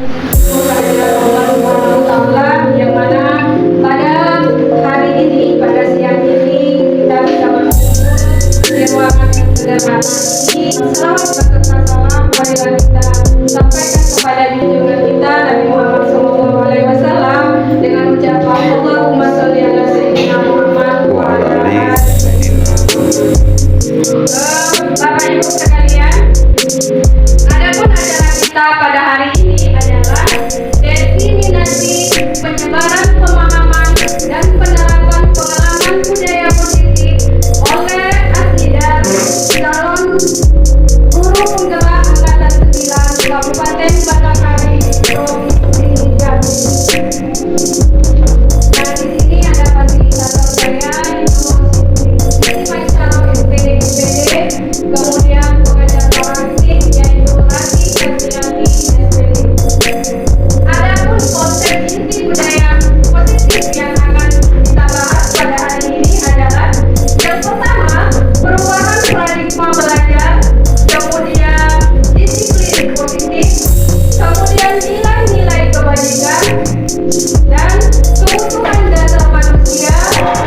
bersyukur kehadirat Allah Subhanahu wa Ta'ala, yang mana pada hari ini, pada siang ini kita bisa bersyukur di ruangan yang sederhana ini. Selamat beserta salam marilah kita sampaikan kepada junjungan kita Nabi Muhammad SAW dengan ucapan Allahumma sholli ala sayyidina Muhammad wa ala alihi. Bapak Ibu sekalian, adapun acara kita pada hari ini adalah definisi penyebaran pemahaman dan penerapan pengalaman budaya positif oleh Asida, calon guru penggerak angkatan 9 Kabupaten Batanghari, Provinsi Jambi. Nah, di sini ada fasilitator saya, yaitu Siti Maisaroh SPD, kemudian pengajar forensik yaitu Rati Kastianti SPD. Adapun konsep inti budaya positif yang akan kita bahas pada hari ini adalah yang pertama, perubahan paradigma belajar, kemudian disiplin positif, kemudian nilai-nilai kebajikan, dan kebutuhan dasar manusia,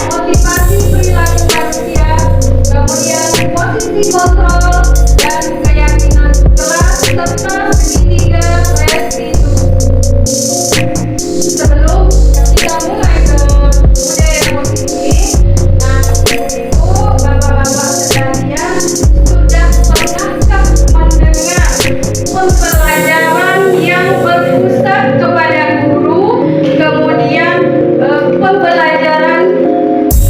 motivasi perilaku manusia, kemudian posisi kontrol, dan keyakinan kelas, serta segitiga restitusi. Sebelum kita mulai ke budaya positif, nah itu bapak-bapak sekalian sudah pernahkah mendengar pembelajaran yang berpusat kepada guru, kemudian pembelajaran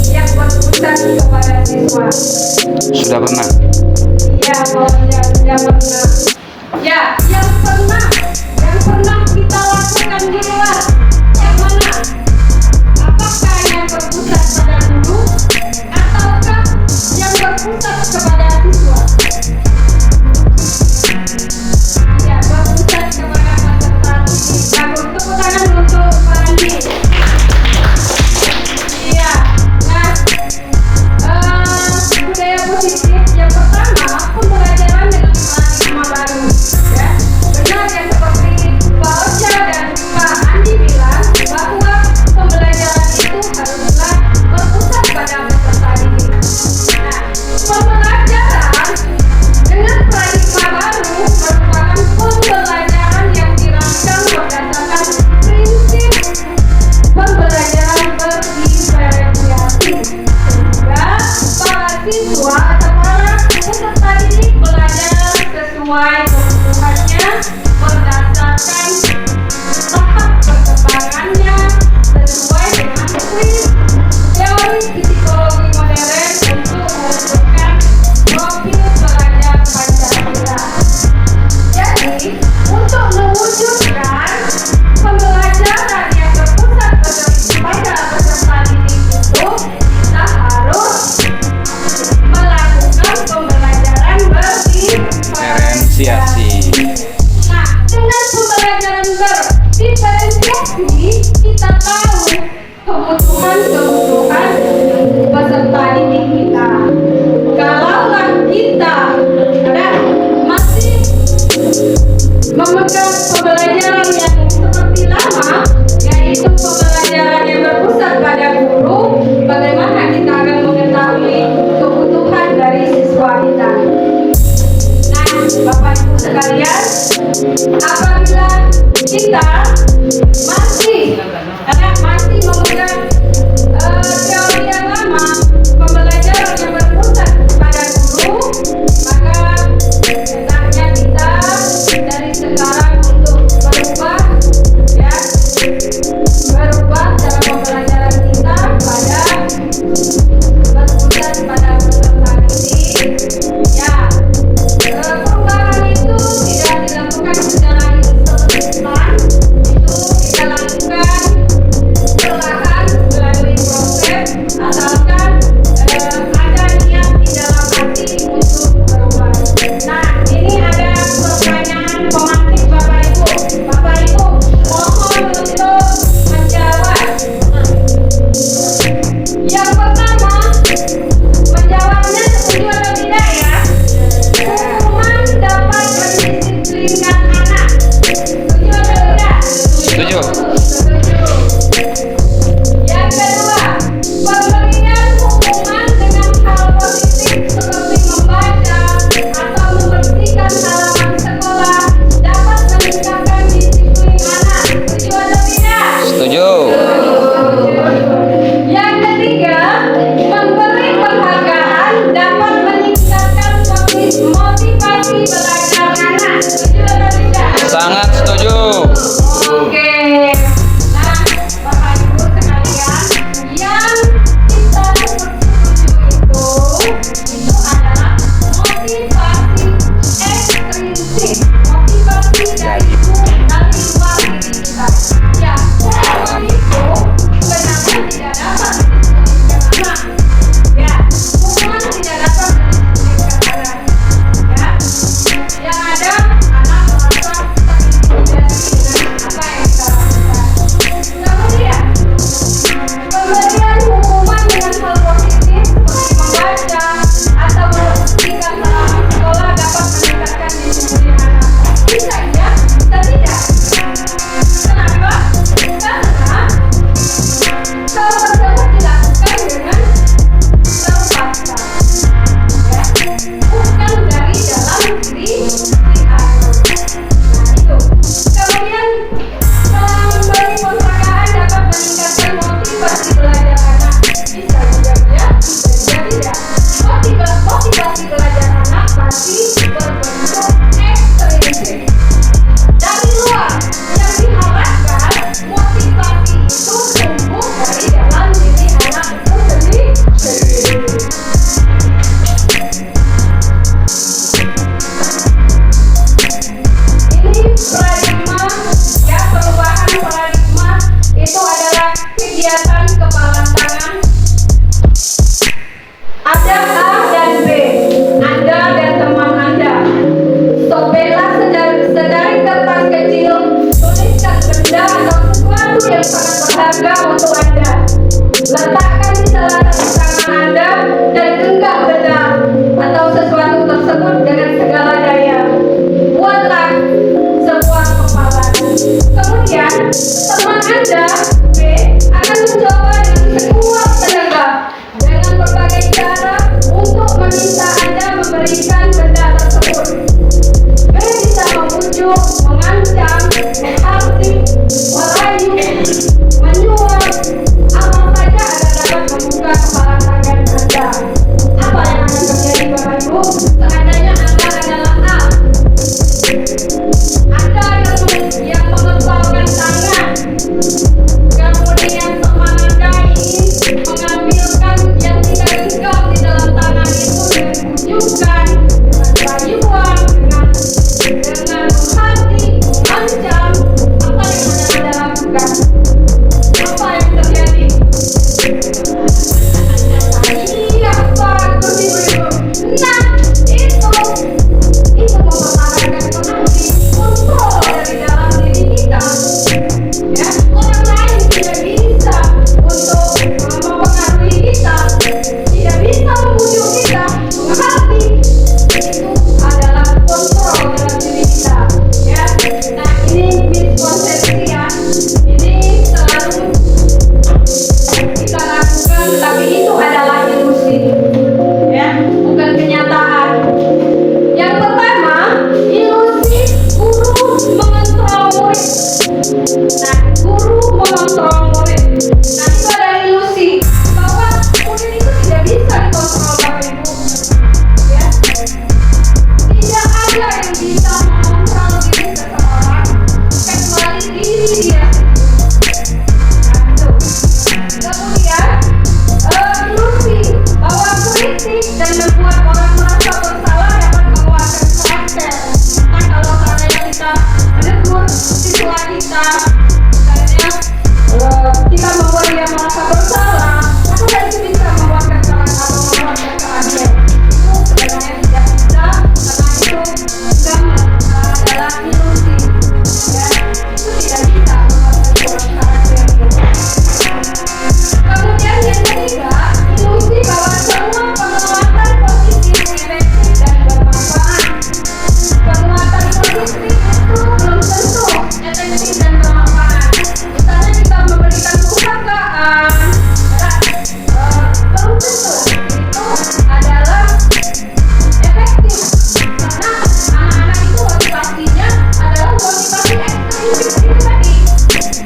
yang berpusat kepada siswa? Sudah pernah? Ya, kalau sudah pernah. Ya, yang pernah kita lakukan di luar yang mana? Apakah yang berpusat pada guru ataukah yang berpusat kepada siswa? Ya, berpusat kepada peserta didik. Bagus, tepuk tangan untuk Farandi. Iya, nah budaya positif yang pertama, pembelajaran dengan paradigma baru. Ya, benar yang seperti Pak Ocha dan Pak Andi bilang bahwa pembelajaran itu haruslah berpusat pada peserta didik. Nah, pembelajaran dengan paradigma baru merupakan pembelajaran yang dirancang berdasarkan prinsip pembelajaran berdiferensiasi, sehingga para siswa atau para peserta didik belajar sesuai kebutuhannya berdasarkan tahap perkembangannya sesuai dengan teori psikologi modern untuk mewujudkan profil pelajar Pancasila. Jadi, untuk mewujudkan pembelajaran yang berpusat pada peserta didik itu, kita harus melakukan pembelajaran berdiferensiasi. Nah, dengan pembelajaran berdiferensiasi, kita tahu kebutuhan peserta didik kita. Kalaulah kita masih memegang pembelajaran yang seperti lama, yaitu pembelajaran yang berpusat pada guru, bagaimana kita akan mengetahui kebutuhan dari siswa kita? Nah, Bapak Ibu sekalian, apabila kita masih memegang teori yang lama, pembelajaran yang berpusat pada guru, maka hendaknya kita dari sekarang untuk berubah cara pembelajaran kita pada berpusat pada peserta didik. Ya, perubahan itu tidak dilakukan secara instan, itu kita Anda, B, akan mencoba dengan sekuat tenaga dengan berbagai cara untuk meminta Anda memberikan benda tersebut. B bisa membujuk, mengancam, menghardik, merayu, menyuap, apa saja Anda dapat membuka kepala tangan Anda. Apa yang akan terjadi Bapak Ibu? Seandainya Anda adalah A, Anda yang mengepalkan tangan, kemudian teman Anda ingin mengambilkan yang tidak genggam di dalam tangan itu dengan bujukan, dengan rayuan, dengan menghardik, mengancam. Apa yang akan Anda lakukan? Apa yang terjadi? Iya, bagus Ibu-ibu. Nah, itu mempertahankan kondisi kontrol dari dalam diri kita. Ya, orang lain tidak bisa untuk mempengaruhi kita, tidak bisa membujuk kita, mengerti. Itu adalah kontrol dalam diri kita. Ya, nah ini miskonsepsi ya. Ini selalu kita lakukan, tapi itu adalah ilusi. Ya, bukan kenyataan. Yang pertama, ilusi guru mengontrol murid. Nah, guru mengontrol murid. Nah, itu adalah ilusi bahwa murid itu tidak bisa dikontrol Bapak Ibu. Ya, tidak ada yang bisa mengontrol diri seseorang kecuali diri dia. Nah, itu. Kemudian ilusi bahwa kritik dan membuat orang merasa bersalah dapat menguatkan karakter. Nah, kalau seandainya kita menegur siswa kita, misalnya kita membuat dia merasa bersalah, maka itu bisa menguatkan karakter atau menguatkan karakter. Itu sebenarnya tidak bisa, karena itu adalah ilusi. Ya, itu tidak bisa menguatkan karakter. Kemudian yang ketiga, ilusi bahwa semua penguatan positif, efektif, dan bermanfaat. Penguatan positif itu belum tentu efektif dan bermanfaat. Misalnya kita memberikan penghargaan, belum tentu itu adalah efektif. Karena anak-anak itu motivasinya adalah motivasi ekstrinsik itu tadi.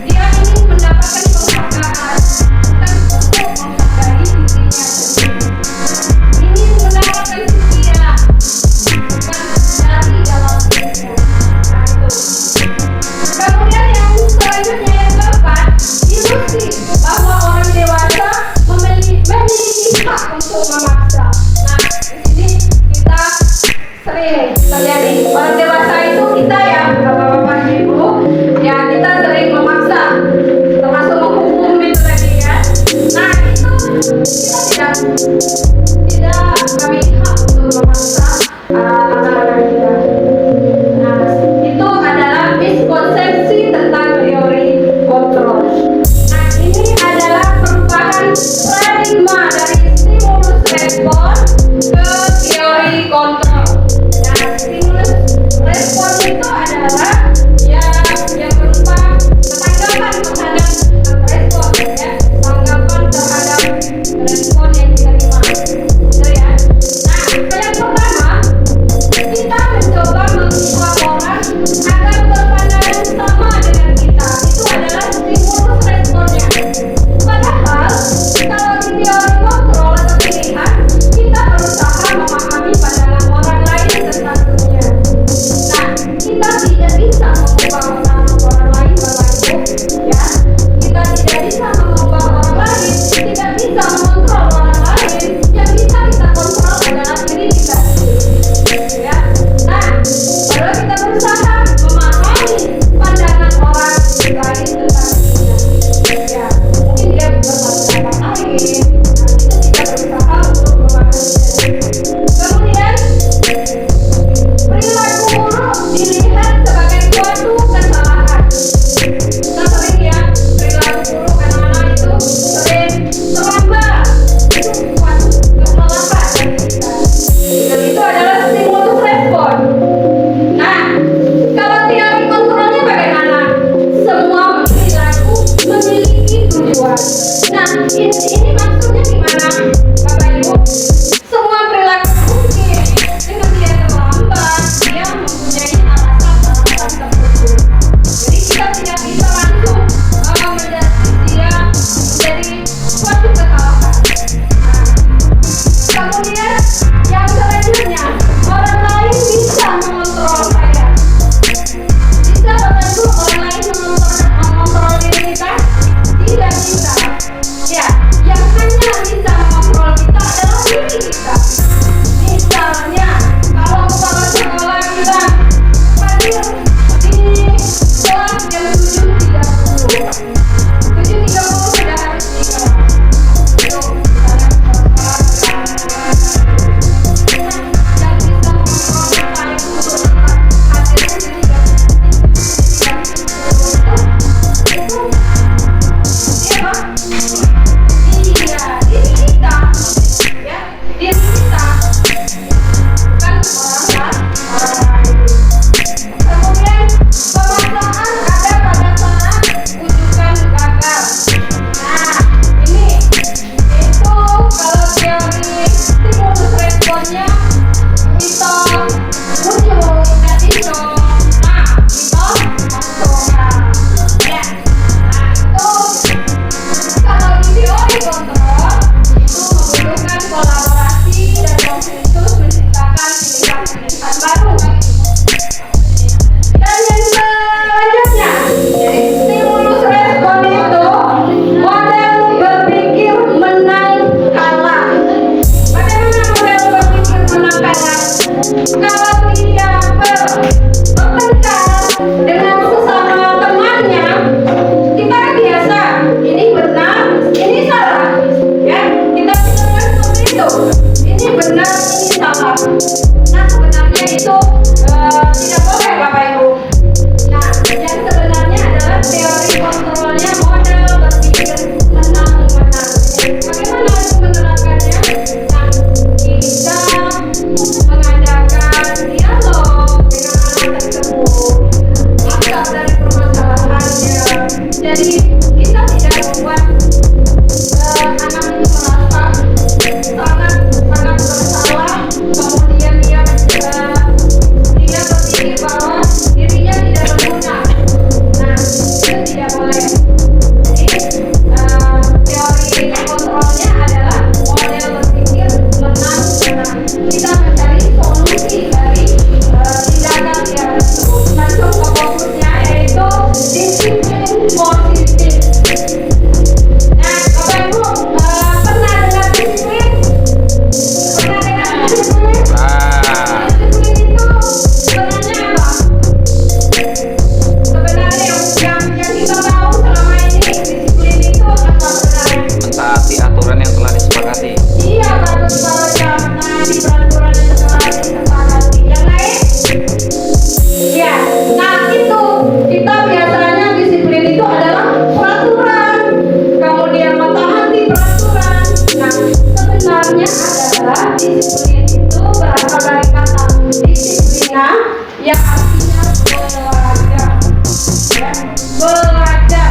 Dia ingin mendapatkan penghargaan, bukan untuk menghargai dirinya sendiri. Ingin mendapatkan sekian, bukan dari dalam dirinya. Nah, itu. Kemudian yang selanjutnya yang keempat, ilusi bahwa orang dewasa memiliki hak untuk memaksa. Nah, di sini kita sering terjadi orang dewasa itu kita ya, bapak-bapak ibu, ya kita sering memaksa, termasuk menghukum itu tadi ya. Nah, itu kita tidak memiliki hak untuk memaksa anak-anak kita. Nah, itu adalah miskonsepsi tentang teori kontrol. Nah, ini adalah perubahan paradigma dari stimulus respon ke teori kontrol. Nah, stimulus respon Jadi kita tidak membuat anak itu merasa sangat sangat bersalah, kemudian dia berpikir bahwa dirinya tidak berguna. Nah, itu tidak boleh. Jadi teori kontrolnya adalah model berpikir menang-menang. Kita mencari solusi dari tindakan dia tersebut. Masuk ke fokusnya yaitu disiplin positif. Nah, Bapak Ibu pernah dengar disiplin? Pernah dengar disiplin? Disiplin itu sebenarnya apa? Sebenarnya yang kita tahu selama ini disiplin itu apa sebenarnya? Mentaati aturan yang telah disepakati. Iya, bagus banget ya, menaati peraturan yang telah disepakati. Yang lain? Ya, nah itu kita biasanya disiplin itu adalah peraturan, kemudian mentaati peraturan. Nah, sebenarnya adalah disiplin itu berasal dari kata disiplina yang artinya belajar. Ya, belajar.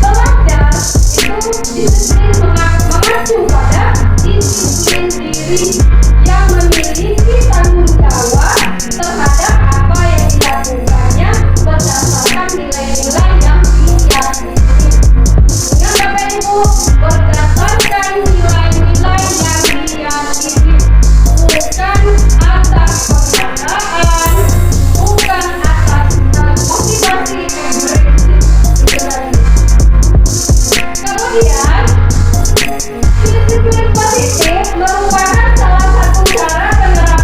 Belajar itu disiplin mengacu pada disiplin diri yang memiliki tanggung jawab terhadap apa yang dilakukannya berdasarkan nilai-nilai yang diyakini. Ingat Bapak Ibu, berdasarkan nilai-nilai yang diyakini, bukan atas perkataan, bukan atas motivasi prinsip. Kemudian disiplin positif merupakan salah satu cara penerapan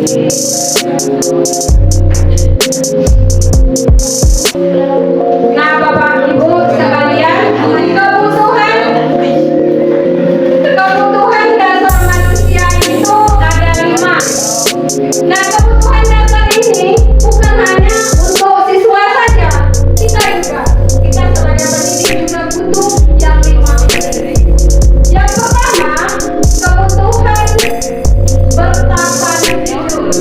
Nah, Bapak Ibu sekalian, kebutuhan dasar manusia itu ada 5. Nah, kebutuhan dasar ini bukan hanya untuk siswa saja, kita sebagai pendidik juga butuh yang 5 ini. Yang pertama, kebutuhan bertahan hidup.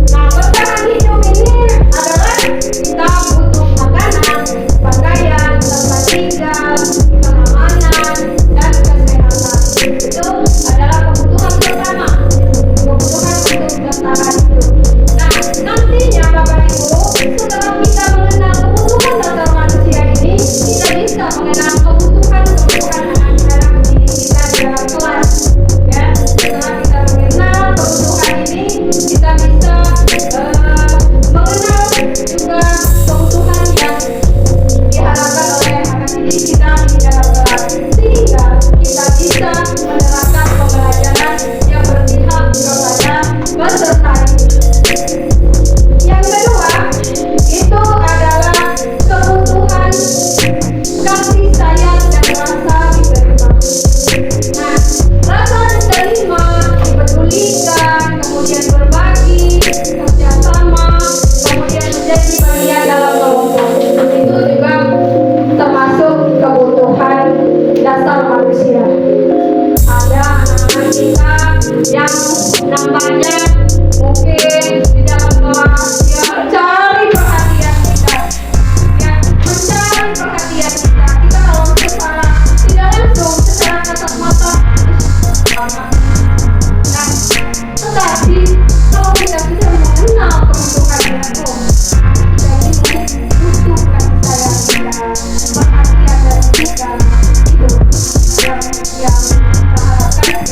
Nah, bertahan hidup ini adalah kita butuh makanan, pakaian, tempat tinggal, keamanan, dan kesehatan. Itu adalah kebutuhan pertama, kebutuhan untuk bertahan hidup. Nah, nantinya Bapak Ibu, setelah kita mengenal kebutuhan dasar manusia ini, kita bisa mengenal kebutuhan anak-anak didik kita di dalam kelas. Ya, setelah kita mengenal kebutuhan ini, kita bisa mengenal juga kebutuhan yang diharapkan oleh anak didik kita di dalam kelas, sehingga kita bisa menerapkan pembelajaran yang berpihak kepada peserta didik. Yang kedua, itu adalah kebutuhan kasih sayang dan rasa diterima. Nah, rasa diterima, dipedulikan, kemudian berbagi, kerjasama, kemudian menjadi bagian dalam kelompok. Itu juga termasuk kebutuhan dasar manusia. Ada anak-anak kita yang nampaknya mungkin di dalam kelas ya mencari perhatian kita, ya mencari perhatian kita. Kita kalau misalnya tidak langsung secara kasat mata sama. Nah, tetapi kalau kita sudah mengenal kebutuhannya, kita ini butuh kasih sayang kita, perhatian dari kita, itu yang kita harapkan.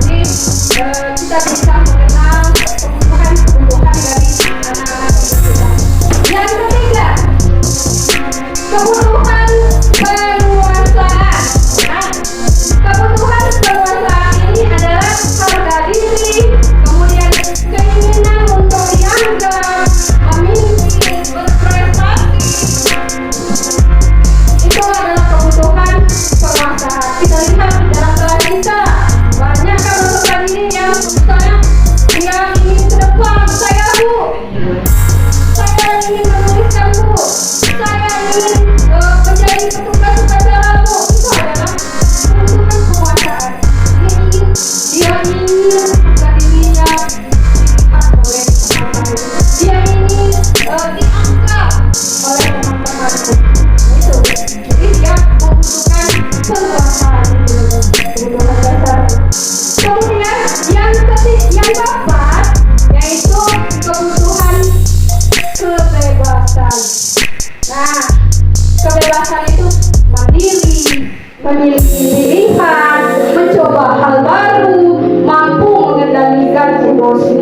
Jadi kita bisa mengenal kebutuhan dari anak-anak kita. Yang ketiga, kebutuhan penguasaan. Nah, kebutuhan penguasaan ini adalah harga diri, kemudian keinginan untuk dianggap, memimpin, berprestasi. Itu adalah kebutuhan penguasaan. Kita lihat di dalam kelas kita, banyak kan peserta didik yang misalnya dia ingin ke depan, saya Bu, saya ingin menuliskan Bu, saya ingin menjadi petugas upacara Bu. Itu adalah kebutuhan penguasaan. Dia ingin harga dirinya dilihat oleh teman-teman. Dia ingin dianggap oleh teman-teman. Itu. Jadi dia membutuhkan penguasaan itu, kebutuhan dasar. Kemudian yang keempat, yaitu kebutuhan kebebasan. Nah, kebebasan itu mandiri, memiliki pilihan, mencoba hal baru, mampu mengendalikan emosi.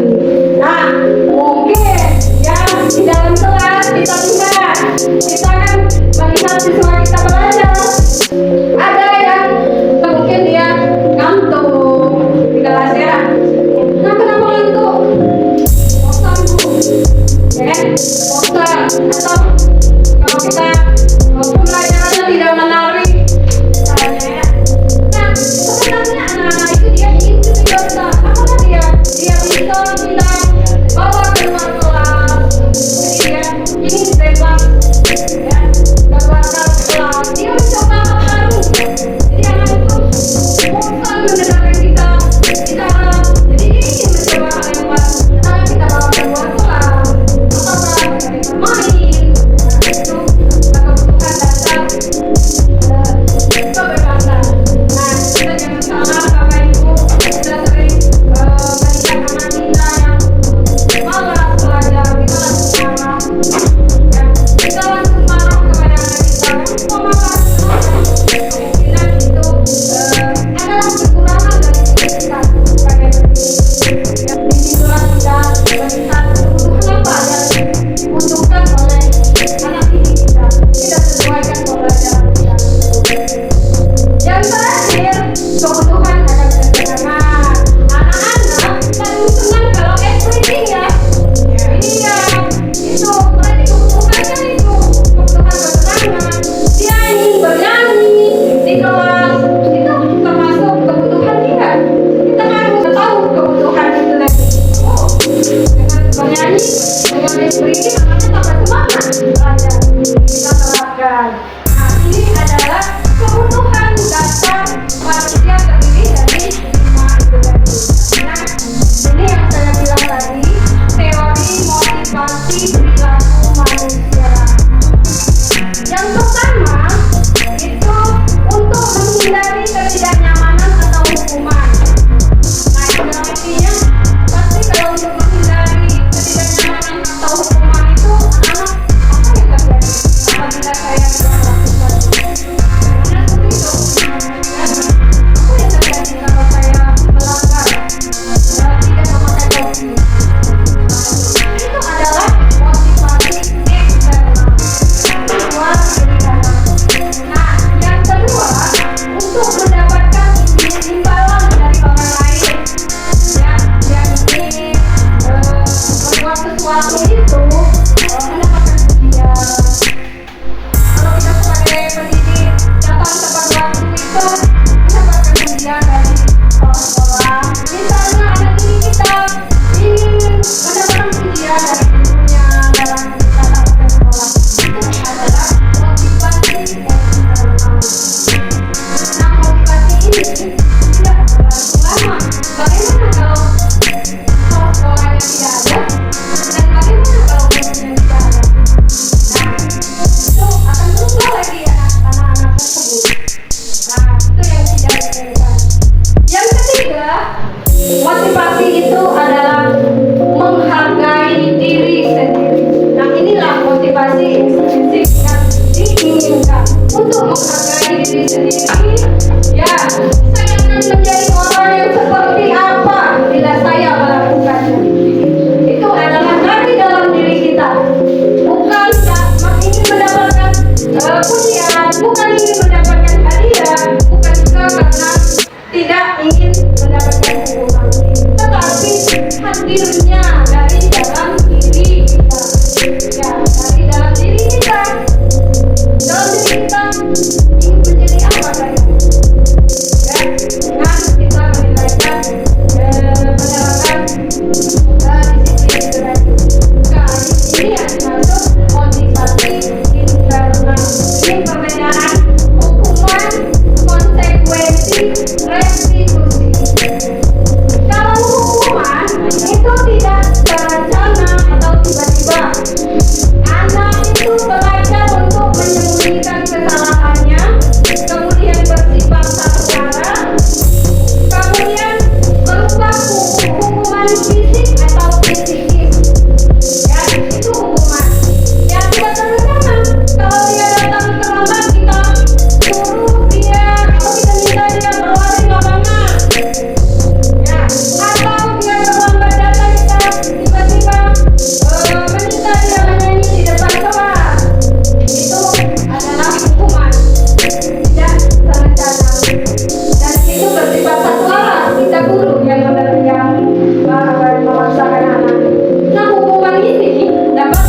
Nah, mungkin ya di dalam kelas kita kan melihat siswa kita belajar. Ada yang mungkin dia ngantuk di kelas ya. Nah, kenapa ngantuk? Bosan Bu, ya, bosan. Atau kalau kita pembelajarannya tidak menarik, misalnya ya. Nah, sebenarnya anak-anak itu dia ingin kebebasan. Apakah dia bisa bilang bahwa ke luar kelas, jadi dia ingin bebas, ya, keluarkan kelas. Dia mencoba hal baru. Jadi anak itu bosan mendengarkan kita bicara. Jadi dia ingin mencoba hal yang baru. Misalnya kita bawa keluar kelas, atau kita bermain. Nah, itu kebutuhan dasar kebebasan. Nah, kita jangan salah Bapak Ibu, kita sering melihat anak kita yang malas ini namanya tambah semangat belajar. Kita terapkan. Nah, ini adalah kebutuhan dasar manusia terdiri dari 5 itu tadi. Nah, ini yang saya bilang tadi, teori motivasi perilaku manusia. Yang pertama itu untuk menghindari ketidaknyamanan atau hukuman. Nah, itu artinya pasti kalau untuk menghindari ketidaknyamanan atau hukuman itu anak-anak apa yang terjadi apabila saya melakukan sesuatu. Nah, seperti itu. Apa yang terjadi kalau saya melanggar tidak memakai topi? Itu adalah motivasi eksternal. Luar diri dalam. Nah, yang kedua, untuk mendapatkan imbalan dari orang lain. Ya, yang ingin berbuat sesuatu itu mendapatkan pujian. Kalau kita sebagai pendidik datang tepat waktu itu mendapatkan pujian dari sekolah-sekolah. Misalnya anak didik kita ingin mendapatkan pujian dari gurunya dalam datang ke sekolah. Itu adalah motivasi eksternal. Nah, motivasi ini tidak berlangsung lama. Bagaimana kalau sekolahnya tidak ada? Dan bagaimana kalau gurunya tidak ada? Nah, itu akan berubah lagi anak-anak tersebut. Nah, itu yang tidak diinginkan. Yang ketiga, motivasi itu adalah menghargai diri sendiri. Nah, inilah motivasi intrinsik yang diinginkan. Untuk menghargai diri sendiri, ya, saya akan menjadi orang yang seperti apa bila saya melakukannya. Itu adalah dari dalam diri kita. Bukan ingin mendapatkan pujian, bukan ingin mendapatkan hadiah, bukan juga karena tidak ingin mendapatkan hukuman, tetapi hadirnya dari dalam diri kita. Ya, dari dalam diri kita. Dalam diri kita ingin menjadi apa saya? Ya, dengan kita menilaikan menerapkan disiplin itu tadi. Nah, ini yang dimaksud motivasi internal. Ini perbedaan hukuman, konsekuensi, restitusi. Kalau hukuman itu tidak terencana atau tiba-tiba. Anak itu belajar untuk menyembunyikan kesalahannya, kemudian bersifat satu arah, kemudian berupa hukuman fisik atau psikis. Ya, itu hukuman. Yang tidak terencana, kalau dia datang terlambat kita suruh dia atau kita minta dia berlari lapangan. Ya, atau dia terlambat datang kita tiba-tiba meminta dia menyanyi di depan kelas. Itu adalah hukuman tidak terencana dan itu bersifat satu arah. Kita guru yang memaksakan anak. Nah, hukuman ini dapat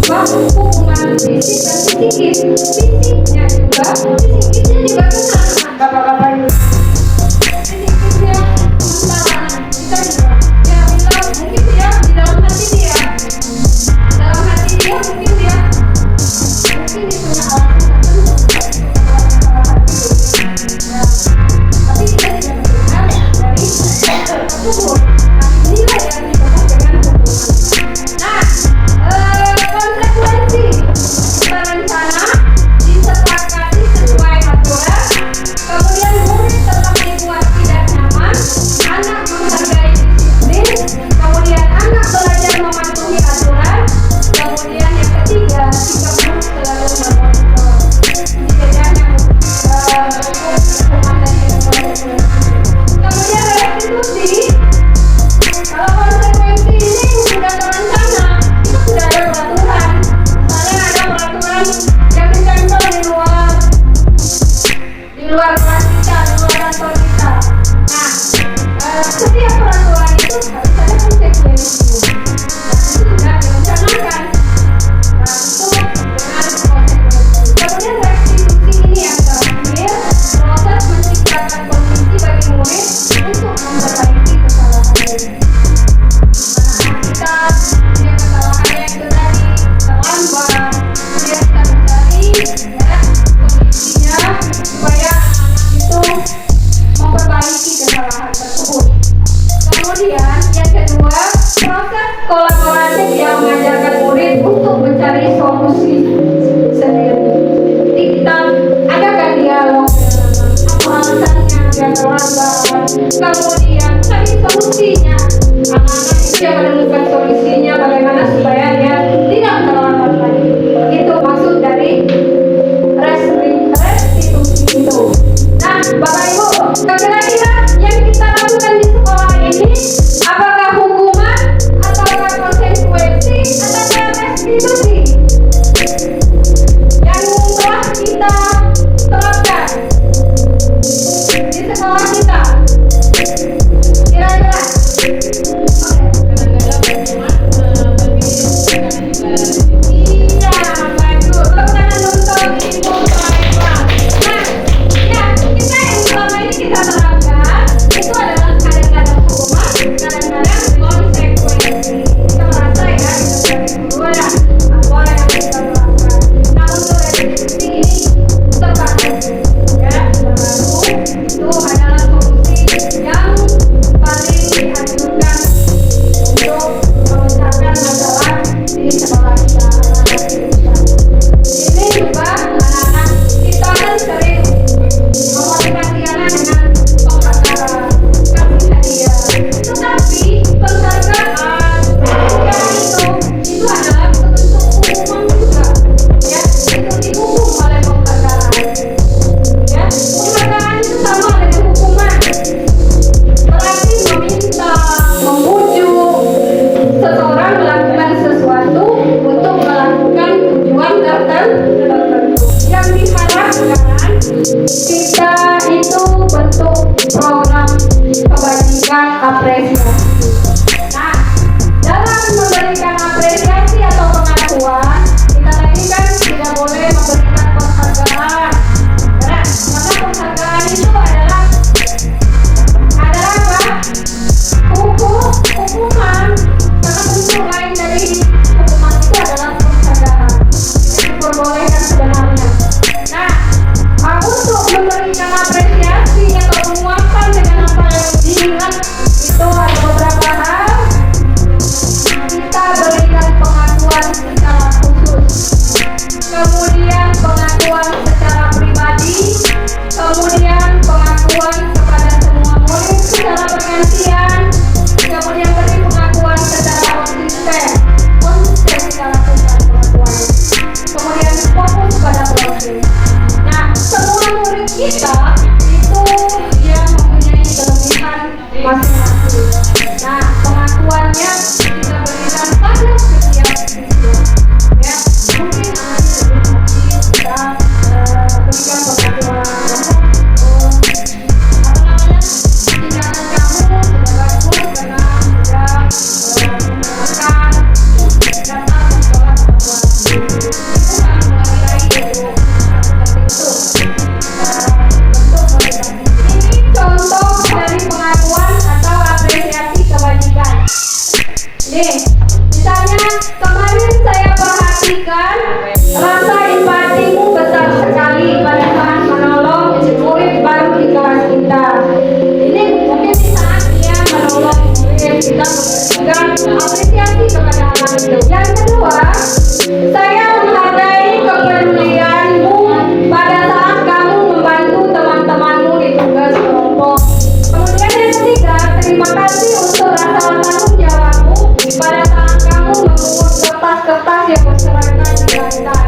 berupa hukuman fisik dan psikis. Fisiknya juga kena bapak-bapak ini. Fisiknya sementara kita juga ya bilang mungkin dia di dalam hati dia mungkin dia punya alasan tertentu ya, tapi kita tidak mendengar dari tersebut. Nah, inilah yang disebut dengan hukuman. Nah, konsekuensi terencana disepakati sesuai aturan seseorang melakukan sesuatu untuk melakukan tujuan tertentu. Yang diharapkan kita itu bentuk program kebajikan apresiasi. Nah, dalam memberikan apresiasi atau pengakuan, kita tadi kan tidak boleh memberikan penghargaan. Nah, maka penghargaan itu adalah apa? Hukuman. Karena bentuk lain dari hukuman itu adalah penghargaan. Yang diperbolehkan sebenarnya. Nah, untuk memberikan apresiasi atau penguatan dengan apa yang diingat itu ada beberapa hal. Kita berikan pengakuan secara khusus, kemudian pengakuan secara pribadi, kemudian pengakuan kepada semua murid secara bergantian, kemudian beri pengakuan secara konsisten secara pengakuan, kemudian fokus pada proses. Nah, semua murid kita itu dia mempunyai kelebihan masing-masing. Nah, pengakuannya kita berikan pada setiap siswa. Ya, mungkin kita berikan pengakuan tindakan kamu sudah bagus karena sudah makan, datang ke sekolah tepat waktu. Itu kan menilai seperti itu. Ini contoh dari pengakuan atau apresiasi kebajikan. Nih, misalnya kemarin saya perhatikan rasa empatimu besar sekali pada saat menolong murid baru di kelas kita. Ini mungkin di saat dia menolong murid, kita memberikan apresiasi kepada anak itu. Yang kedua, saya menghargai kepedulianmu pada saat kamu membantu teman-temanmu di tugas kelompok. Kemudian yang ketiga, terima kasih untuk rasa tanggung jawabmu pada saat kamu mengukur kertas-kertas yang berserakan di lantai.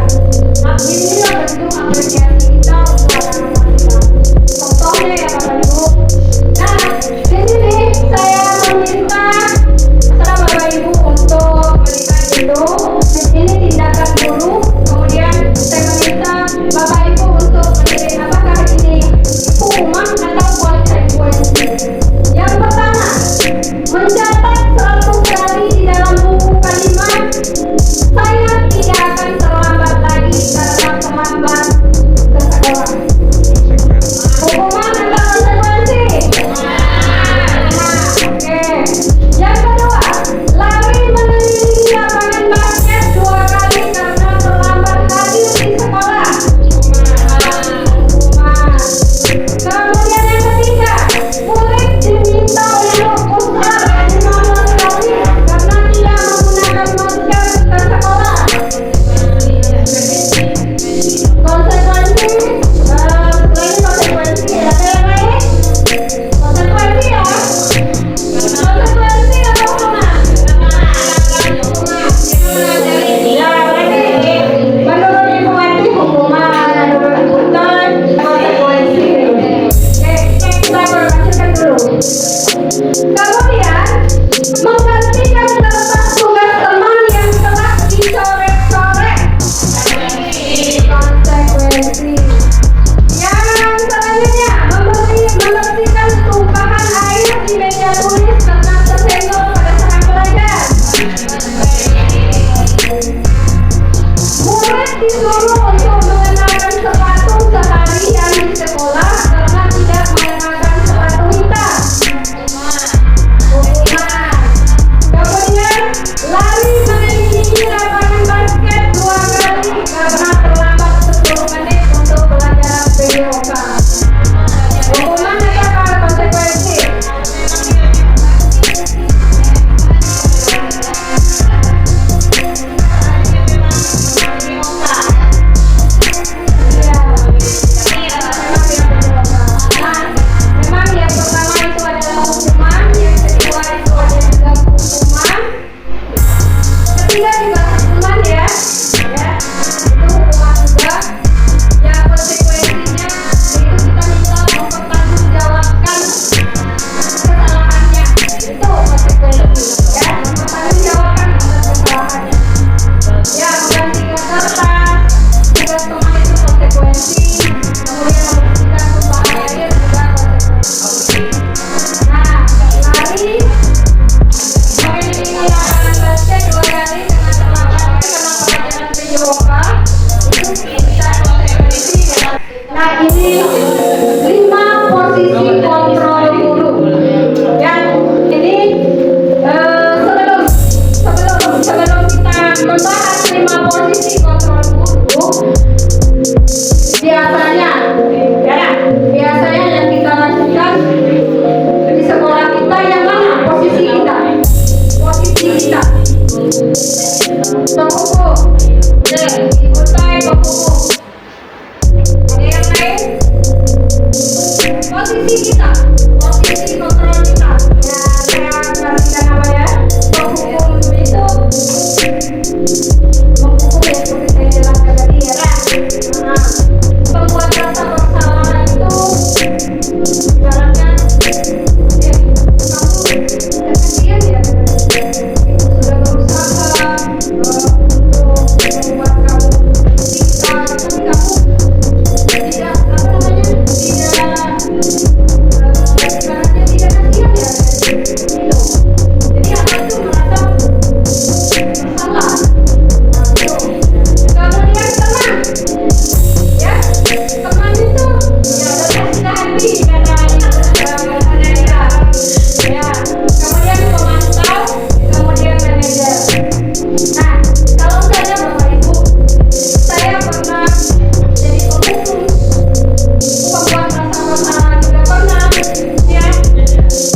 Pengukuh. Ikutai pengukuh. Ada yang lain? Posisi kita, posisi kontrol kita. Ya, saya kasihkan nama ya. Pengukuh itu menghukum ya, seperti saya jelaskan tadi ya. Nah, pembuat rasa bersalah itu ibaratnya kamu kasihan ya, sudah berusaha untuk membuat kamu bisa, tapi kamu tidak apa namanya, tidak ibaratnya tidak kasihan ya, gitu. Jadi apa itu merasa bersalah. Nah, itu. Kemudian teman, ya, teman itu ya udah kita hati katanya, ya. Kemudian pemantau, kemudian manajer. Nah, kalau saya Bapak Ibu, saya pernah jadi pengukur, pembuat rasa bersalah juga pernah, ya.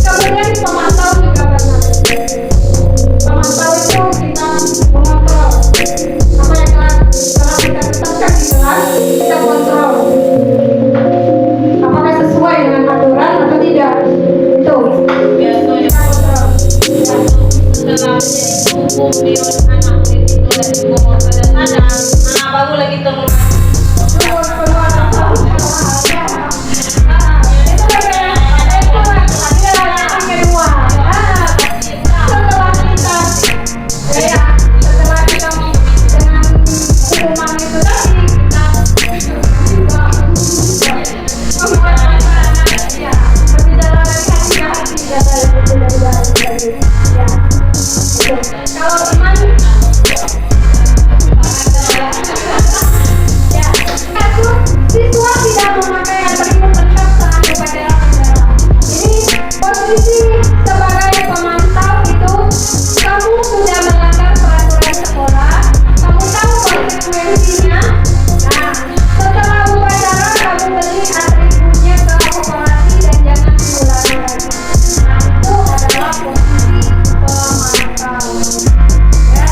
Kemudian pemantau juga pernah. Pemantau itu kita mengontrol apa yang telah kita tetapkan di kelas, kita kontrol apakah sesuai dengan aturan atau tidak. Itu Biasanya kita kontrol. Ya. setelah menjadi hukum di anak itu dari umur kadang-kadang baru lagi turun kalau teman ya, satu siswa tidak memakai atribut lengkap saat upacara bendera. Ini posisi sebagai pemantau itu kamu sudah melanggar peraturan sekolah, kamu tahu konsekuensinya. Nah, setelah upacara kamu beli atributnya ke korporasi dan jangan diulangi lagi. Nah, itu adalah posisi pemantau. Ya,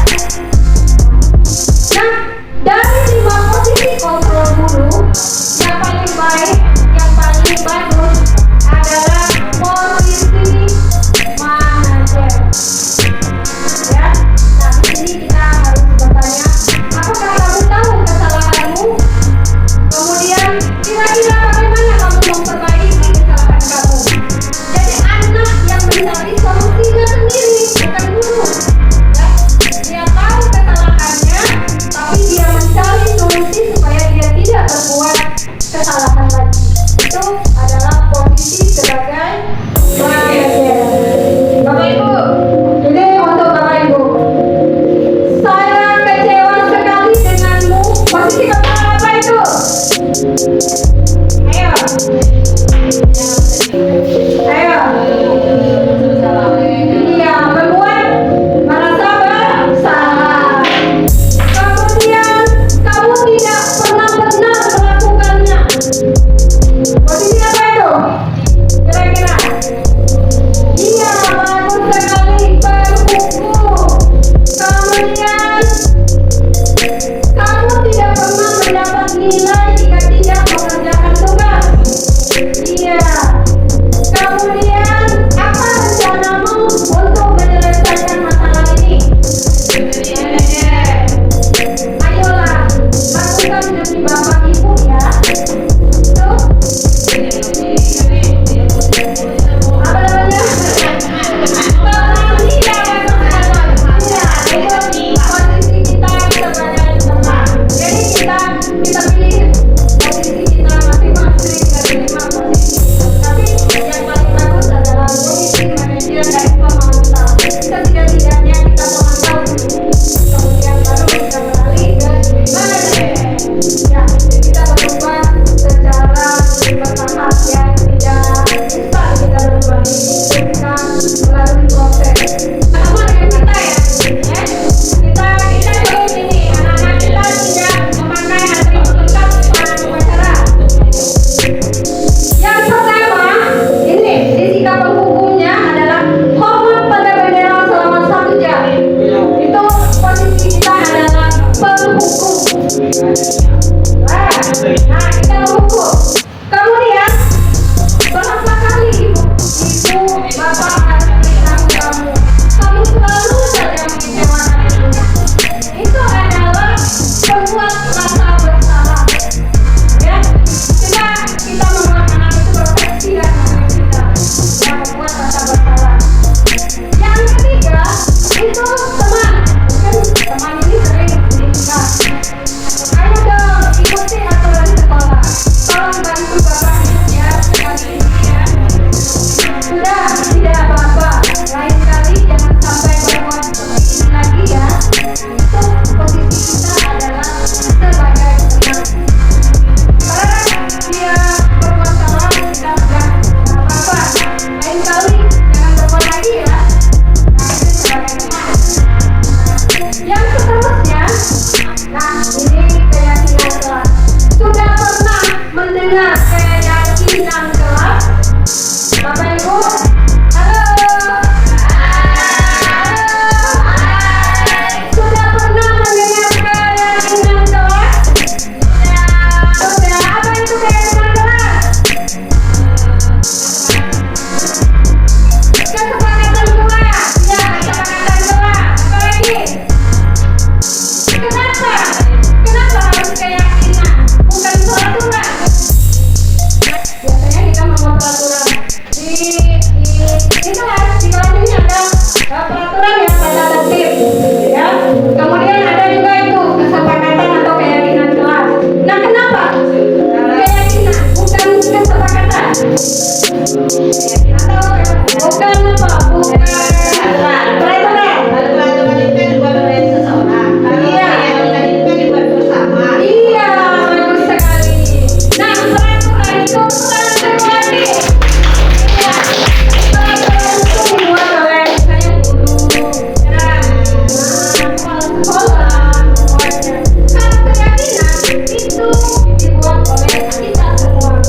sekolah semuanya. Karena keyakinan itu dibuat oleh kita semua.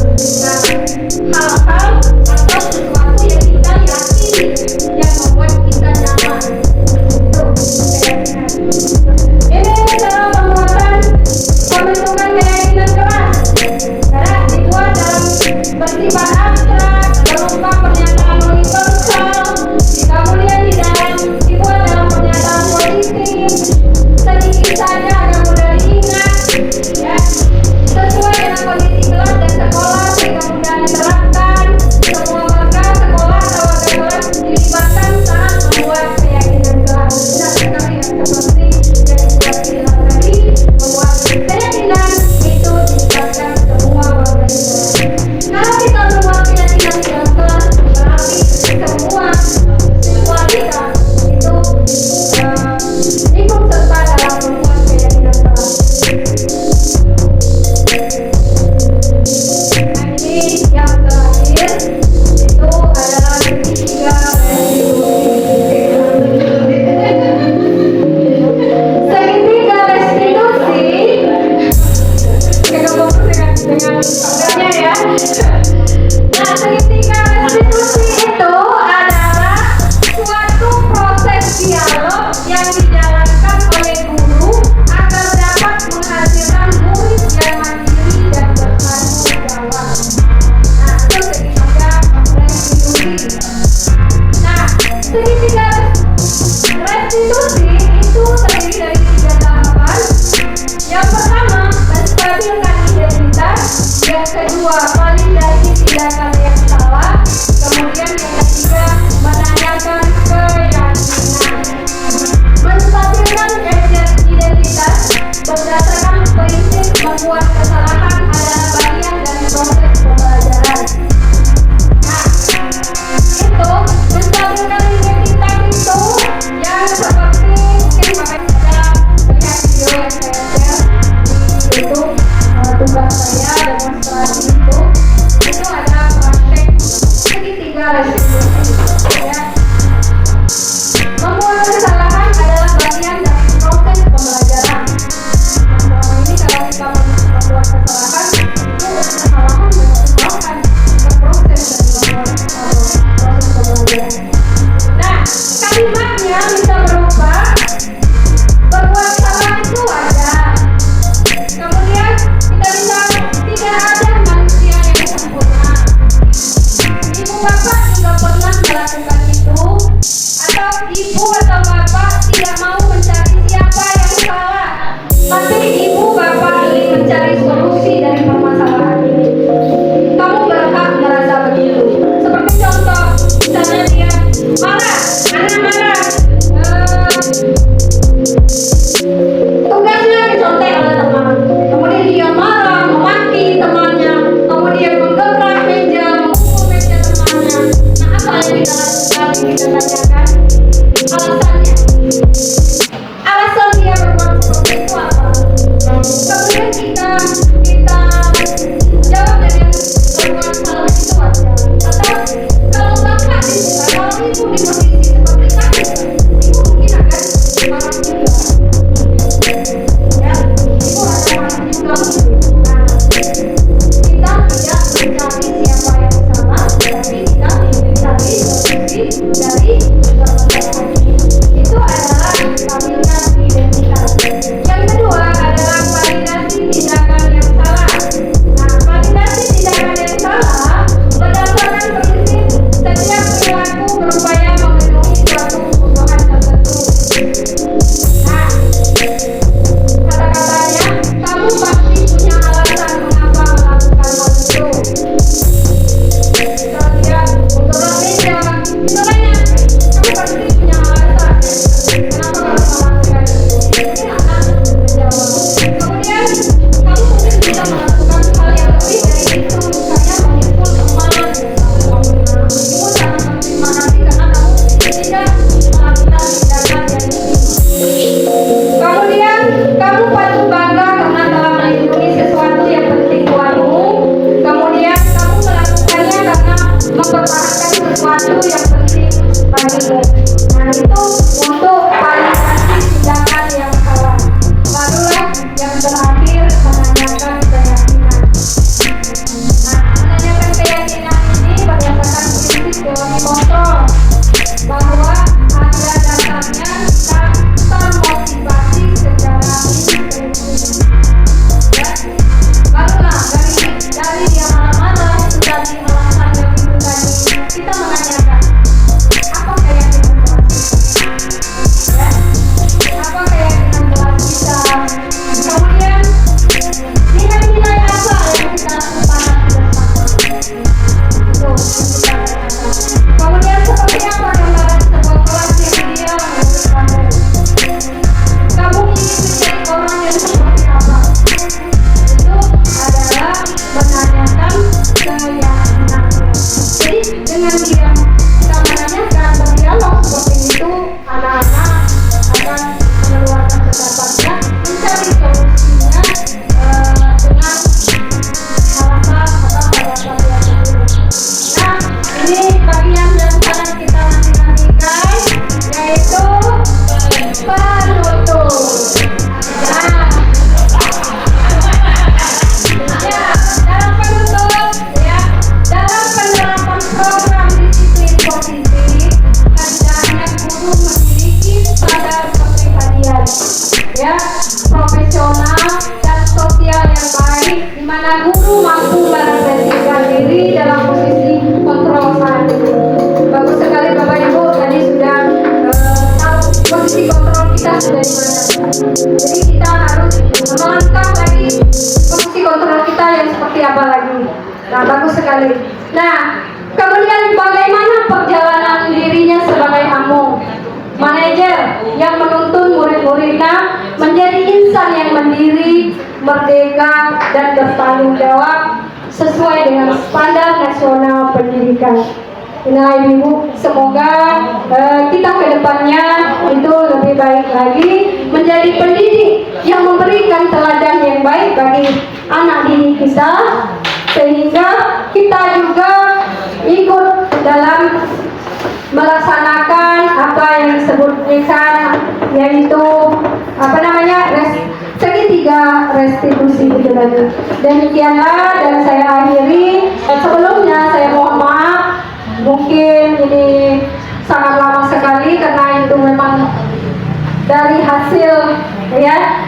Nah, hal-hal atau sesuatu yang kita yakini yang membuat kita nyaman. Itu keyakinan. Ini dalam pembentukan keyakinan keras. Karena dibuat dalam bersifat abstrak, berupa pernyataan universal, kemudian dibuat dalam pernyataan politik, Jadi kita harus melangkah lagi fungsi kontrol kita yang seperti apa lagi. Nah, bagus sekali. Nah, kemudian bagaimana perjalanan dirinya sebagai amung? Manajer yang menuntun murid-muridnya menjadi insan yang mandiri, merdeka, dan bertanggung jawab sesuai dengan standar nasional pendidikan. Nah, Ibu, semoga kita ke depannya itu lebih baik lagi, menjadi pendidik yang memberikan teladan yang baik bagi anak didik kita, sehingga kita juga ikut dalam melaksanakan apa yang disebutkan, yaitu segitiga restitusi itu tadi. Demikianlah, dan saya akhiri. Sebelumnya saya mohon maaf, mungkin ini sangat lama sekali karena itu memang dari hasil yang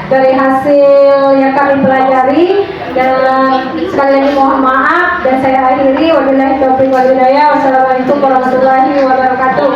kami pelajari, dan sekali lagi mohon maaf, dan saya akhiri. Wabillahi taufiq wal hidayah. Wassalamualaikum warahmatullahi wabarakatuh.